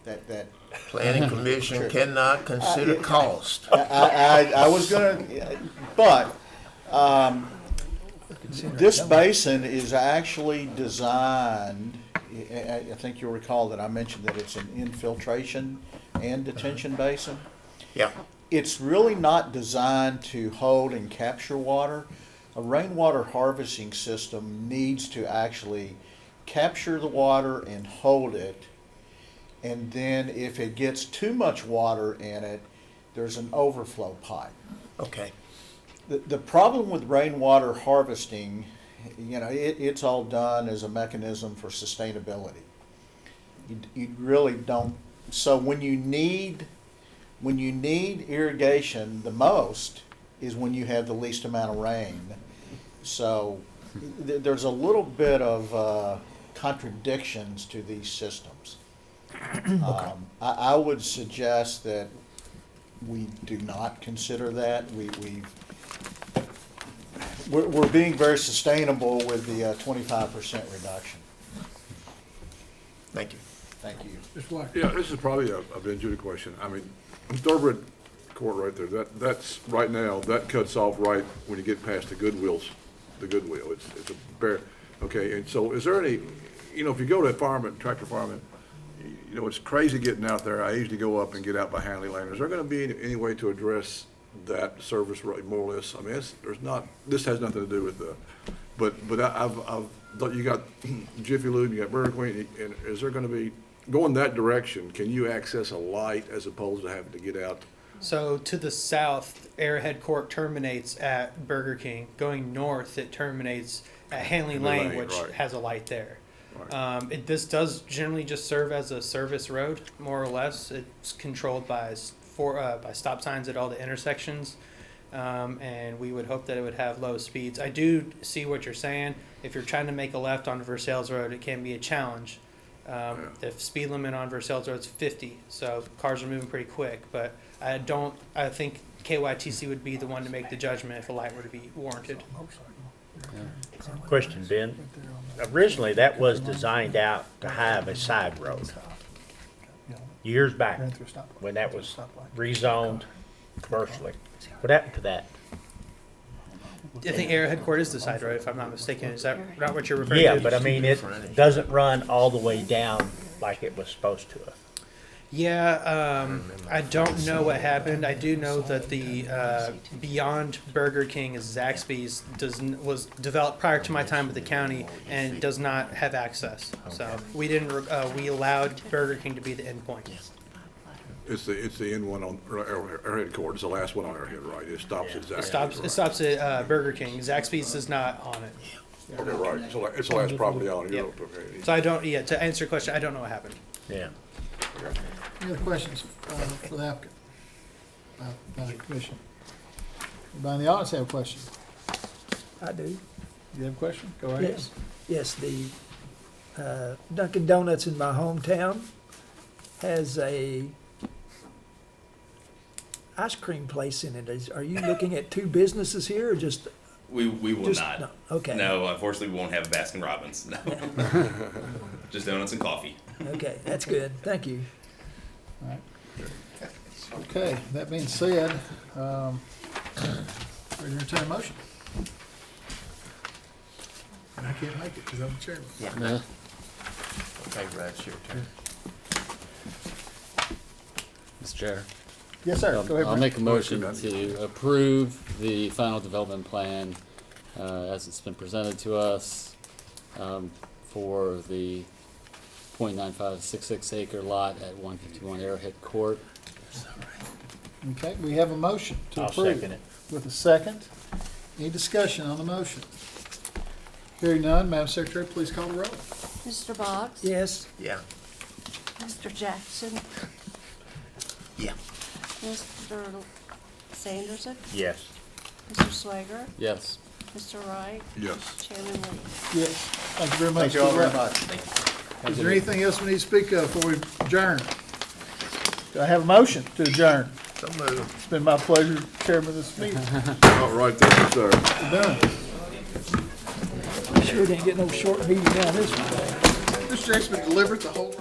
that. Planning Commission cannot consider cost. I was gonna, but, this basin is actually designed, I think you'll recall that I mentioned that it's an infiltration and detention basin. Yeah. It's really not designed to hold and capture water. A rainwater harvesting system needs to actually capture the water and hold it. And then if it gets too much water in it, there's an overflow pipe. Okay. The problem with rainwater harvesting, you know, it's all done as a mechanism for sustainability. You really don't, so when you need irrigation the most is when you have the least amount of rain. So there's a little bit of contradictions to these systems. I would suggest that we do not consider that. We're being very sustainable with the 25% reduction. Thank you. Thank you. Yeah, this is probably a Ben Judah question. I mean, Thoroughbred Court right there, that's, right now, that cuts off right when you get past the Goodwill. It's a bare, okay, and so is there any, you know, if you go to a farming, tractor farming, you know, it's crazy getting out there. I usually go up and get out by Hanley Lane. Is there gonna be any way to address that service rate more or less? I mean, there's not, this has nothing to do with the, but you got Jiffy Lube, you got Burger Queen, and is there gonna be, going that direction, can you access a light as opposed to having to get out? So to the south, Arrowhead Court terminates at Burger King. Going north, it terminates at Hanley Lane, which right. has a light there. Right. This does generally just serve as a service road, more or less. It's controlled by stop signs at all the intersections, and we would hope that it would have low speeds. I do see what you're saying. If you're trying to make a left on Versailles Road, it can be a challenge. The speed limit on Versailles Road is 50, so cars are moving pretty quick. But I think KYTC would be the one to make the judgment if a light were to be warranted. Question, Ben. Originally, that was designed out to have a side road. Years back, when that was rezoned commercially. What happened to that? I think Arrowhead Court is the side road, if I'm not mistaken. Is that not what you're referring to? Yeah, but I mean, it doesn't run all the way down like it was supposed to. Yeah, I don't know what happened. I do know that the Beyond Burger King is Zaxby's was developed prior to my time with the county and does not have access. So we didn't. We allowed Burger King to be the endpoint. It's the end one on Arrowhead Court. It's the last one on Arrowhead, right? It stops at Zaxby's. It stops at Burger King. Zaxby's is not on it. Okay, right. So it's the last property on Yep. Europe. Okay. So I don't. Yeah. To answer your question, I don't know what happened. Yeah. Any other questions for the applicant? By the commission? Anybody in the audience have a question? I do. You have a question? Go right ahead. Yes, the Dunkin' Donuts in my hometown has a ice cream place in it. Are you looking at two businesses here or just? We will just, not. No, okay. No, unfortunately, we won't have Baskin Robbins. No. Just donuts and coffee. Okay, that's good. Thank you. All right. Okay, that being said, ready to entertain a motion? And I can't make it because I'm the chairman. Yeah. Okay, Brad, it's your turn. Mr. Chair. Yes, sir. Go ahead. I'll Brent. make a motion to approve the final development plan as it's been presented to us for the .9566 acre lot at 151 Arrowhead Court. Okay, we have a motion to I'll approve. second it. With a second. Any discussion on the motion? Hearing none, Madam Secretary, please call the roll. Mr. Boggs? Yes. Yeah. Mr. Jackson? Yeah. Ms. Mr. Sanderson, Yes. Mr. Swager, Yes. Mr. Wright, Yes. Chairman Lee. Yes, thank you very much. Thank you all Good very rep. much. Is there anything else we need to speak of before we adjourn? Do I have a motion to adjourn? So moved. It's been my pleasure, Chairman, of this meeting. All right, thank you, sir. We're done. Sure didn't get no short meeting down this one. Mr. Jackson delivered the whole.